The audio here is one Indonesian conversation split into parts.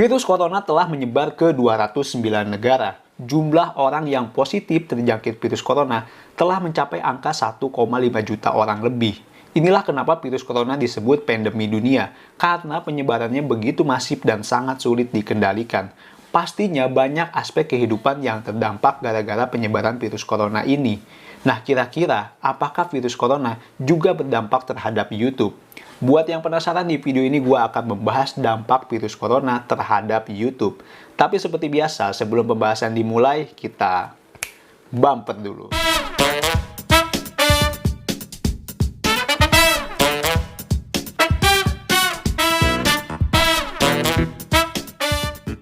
Virus corona telah menyebar ke 209 negara. Jumlah orang yang positif terjangkit virus corona telah mencapai angka 1,5 juta orang lebih. Inilah kenapa virus corona disebut pandemi dunia, karena penyebarannya begitu masif dan sangat sulit dikendalikan. Pastinya banyak aspek kehidupan yang terdampak gara-gara penyebaran virus corona ini. Nah, kira-kira apakah virus corona juga berdampak terhadap YouTube? Buat yang penasaran, di video ini gue akan membahas dampak virus corona terhadap YouTube. Tapi seperti biasa, sebelum pembahasan dimulai, kita bumper dulu.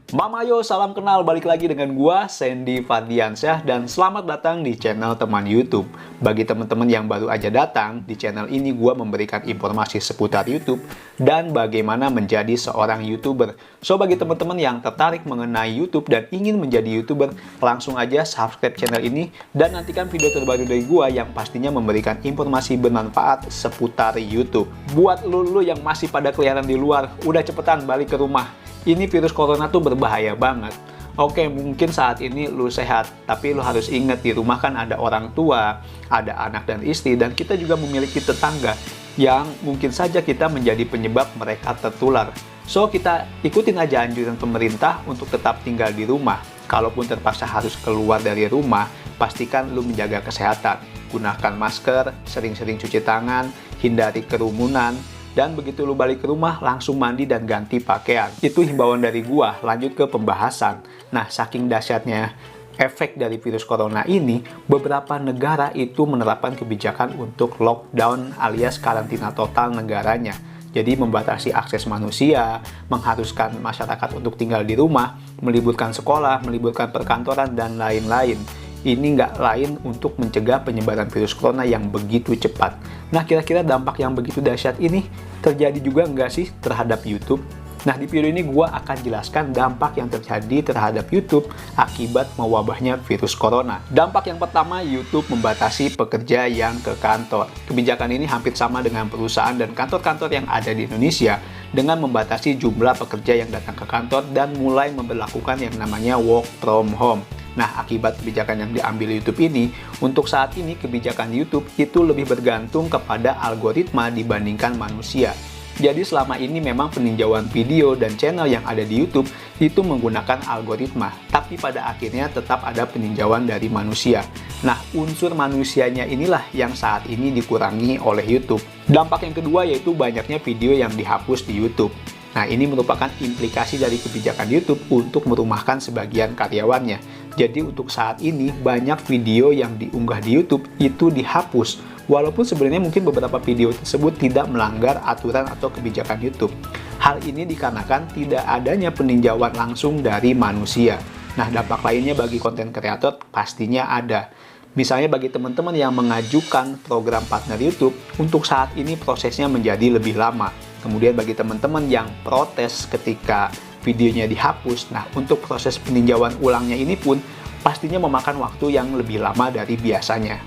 Mamayo, salam kenal, balik lagi dengan gua Sandy Fardiansyah, dan selamat datang di channel teman YouTube. Bagi teman-teman yang baru aja datang, di channel ini gua memberikan informasi seputar YouTube dan bagaimana menjadi seorang YouTuber. So, bagi teman-teman yang tertarik mengenai YouTube dan ingin menjadi YouTuber, langsung aja subscribe channel ini dan nantikan video terbaru dari gua yang pastinya memberikan informasi bermanfaat seputar YouTube. Buat lu yang masih pada keliaran di luar, udah cepetan balik ke rumah. Ini virus corona tuh berbahaya banget. Oke, mungkin saat ini lu sehat, tapi lu harus ingat di rumah kan ada orang tua, ada anak dan istri, dan kita juga memiliki tetangga yang mungkin saja kita menjadi penyebab mereka tertular. So, kita ikutin aja anjuran pemerintah untuk tetap tinggal di rumah. Kalaupun terpaksa harus keluar dari rumah, pastikan lu menjaga kesehatan. Gunakan masker, sering-sering cuci tangan, hindari kerumunan, dan begitu lu balik ke rumah, langsung mandi dan ganti pakaian. Itu himbauan dari gua. Lanjut ke pembahasan. Nah, saking dahsyatnya efek dari virus corona ini, beberapa negara itu menerapkan kebijakan untuk lockdown alias karantina total negaranya. Jadi membatasi akses manusia, mengharuskan masyarakat untuk tinggal di rumah, meliburkan sekolah, meliburkan perkantoran, dan lain-lain. Ini nggak lain untuk mencegah penyebaran virus corona yang begitu cepat. Nah, kira-kira dampak yang begitu dahsyat ini terjadi juga nggak sih terhadap YouTube? Nah, di video ini gue akan jelaskan dampak yang terjadi terhadap YouTube akibat mewabahnya virus corona. Dampak yang pertama, YouTube membatasi pekerja yang ke kantor. Kebijakan ini hampir sama dengan perusahaan dan kantor-kantor yang ada di Indonesia dengan membatasi jumlah pekerja yang datang ke kantor dan mulai memberlakukan yang namanya work from home. Nah, akibat kebijakan yang diambil YouTube ini, untuk saat ini kebijakan YouTube itu lebih bergantung kepada algoritma dibandingkan manusia. Jadi selama ini memang peninjauan video dan channel yang ada di YouTube itu menggunakan algoritma, tapi pada akhirnya tetap ada peninjauan dari manusia. Nah, unsur manusianya inilah yang saat ini dikurangi oleh YouTube. Dampak yang kedua yaitu banyaknya video yang dihapus di YouTube. Nah, ini merupakan implikasi dari kebijakan YouTube untuk merumahkan sebagian karyawannya. Jadi untuk saat ini banyak video yang diunggah di YouTube itu dihapus, walaupun sebenarnya mungkin beberapa video tersebut tidak melanggar aturan atau kebijakan YouTube. Hal ini dikarenakan tidak adanya peninjauan langsung dari manusia. Nah, dampak lainnya bagi konten kreator pastinya ada. Misalnya bagi teman-teman yang mengajukan program partner YouTube, untuk saat ini prosesnya menjadi lebih lama. Kemudian bagi teman-teman yang protes ketika videonya dihapus, nah untuk proses peninjauan ulangnya ini pun pastinya memakan waktu yang lebih lama dari biasanya.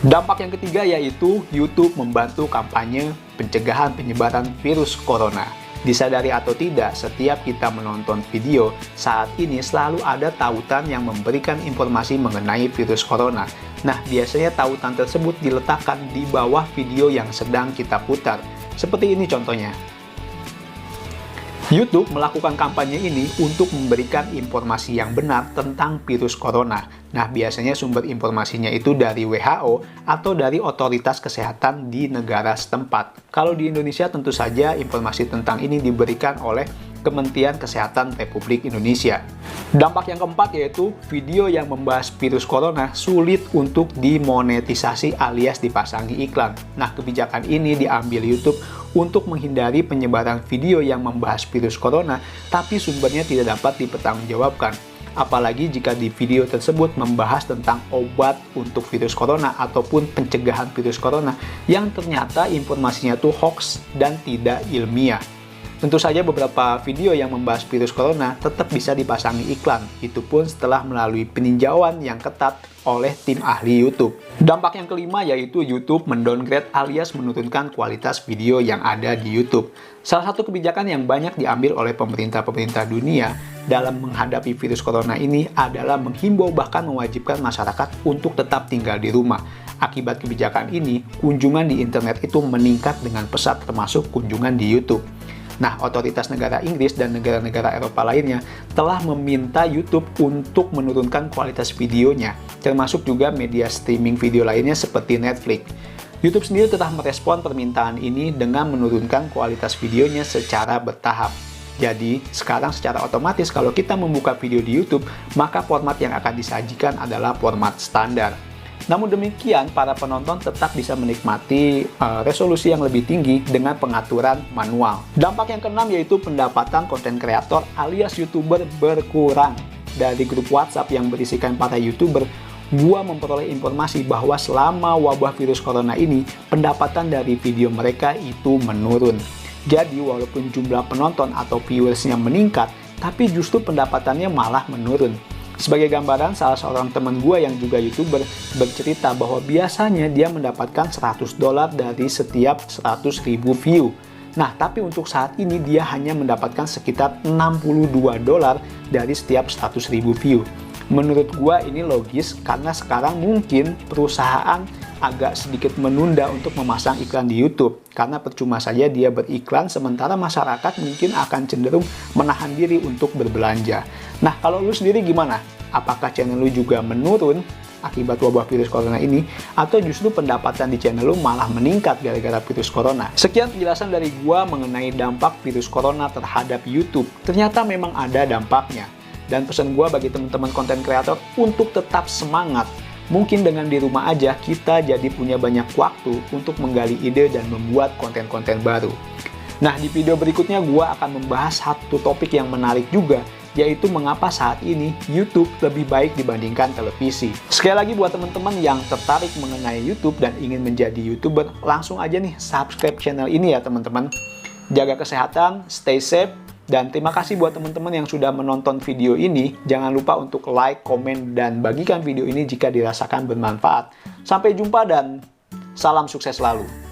Dampak yang ketiga yaitu YouTube membantu kampanye pencegahan penyebaran virus corona. Disadari atau tidak, setiap kita menonton video, saat ini selalu ada tautan yang memberikan informasi mengenai virus corona. Nah, biasanya tautan tersebut diletakkan di bawah video yang sedang kita putar. Seperti ini contohnya. YouTube melakukan kampanye ini untuk memberikan informasi yang benar tentang virus corona. Nah, biasanya sumber informasinya itu dari WHO atau dari otoritas kesehatan di negara setempat. Kalau di Indonesia tentu saja informasi tentang ini diberikan oleh Kementerian Kesehatan Republik Indonesia. Dampak yang keempat yaitu video yang membahas virus corona sulit untuk dimonetisasi alias dipasangi iklan. Nah, kebijakan ini diambil YouTube untuk menghindari penyebaran video yang membahas virus corona, tapi sumbernya tidak dapat dipertanggungjawabkan. Apalagi jika di video tersebut membahas tentang obat untuk virus corona ataupun pencegahan virus corona yang ternyata informasinya tuh hoax dan tidak ilmiah. Tentu saja beberapa video yang membahas virus corona tetap bisa dipasangi iklan, itu pun setelah melalui peninjauan yang ketat oleh tim ahli YouTube. Dampak yang kelima yaitu YouTube mendowngrade alias menurunkan kualitas video yang ada di YouTube. Salah satu kebijakan yang banyak diambil oleh pemerintah-pemerintah dunia dalam menghadapi virus corona ini adalah menghimbau bahkan mewajibkan masyarakat untuk tetap tinggal di rumah. Akibat kebijakan ini, kunjungan di internet itu meningkat dengan pesat termasuk kunjungan di YouTube. Nah, otoritas negara Inggris dan negara-negara Eropa lainnya telah meminta YouTube untuk menurunkan kualitas videonya, termasuk juga media streaming video lainnya seperti Netflix. YouTube sendiri telah merespon permintaan ini dengan menurunkan kualitas videonya secara bertahap. Jadi, sekarang secara otomatis kalau kita membuka video di YouTube, maka format yang akan disajikan adalah format standar. Namun demikian, para penonton tetap bisa menikmati resolusi yang lebih tinggi dengan pengaturan manual. Dampak yang keenam yaitu pendapatan konten kreator alias YouTuber berkurang. Dari grup WhatsApp yang berisikan para YouTuber, gua memperoleh informasi bahwa selama wabah virus corona ini, pendapatan dari video mereka itu menurun. Jadi, walaupun jumlah penonton atau viewersnya meningkat, tapi justru pendapatannya malah menurun. Sebagai gambaran, salah seorang teman gue yang juga YouTuber bercerita bahwa biasanya dia mendapatkan $100 dari setiap 100.000 view. Nah, tapi untuk saat ini dia hanya mendapatkan sekitar $62 dari setiap 100.000 view. Menurut gue ini logis karena sekarang mungkin perusahaan agak sedikit menunda untuk memasang iklan di YouTube. Karena percuma saja dia beriklan sementara masyarakat mungkin akan cenderung menahan diri untuk berbelanja. Nah, kalau lu sendiri gimana? Apakah channel lu juga menurun akibat wabah virus corona ini? Atau justru pendapatan di channel lu malah meningkat gara-gara virus corona? Sekian penjelasan dari gua mengenai dampak virus corona terhadap YouTube. Ternyata memang ada dampaknya. Dan pesan gua bagi teman-teman konten kreator untuk tetap semangat. Mungkin dengan di rumah aja kita jadi punya banyak waktu untuk menggali ide dan membuat konten-konten baru. Nah, di video berikutnya gua akan membahas satu topik yang menarik juga, yaitu mengapa saat ini YouTube lebih baik dibandingkan televisi. Sekali lagi buat teman-teman yang tertarik mengenai YouTube dan ingin menjadi YouTuber, langsung aja nih subscribe channel ini ya teman-teman. Jaga kesehatan, stay safe, dan terima kasih buat teman-teman yang sudah menonton video ini. Jangan lupa untuk like, komen, dan bagikan video ini jika dirasakan bermanfaat. Sampai jumpa dan salam sukses selalu.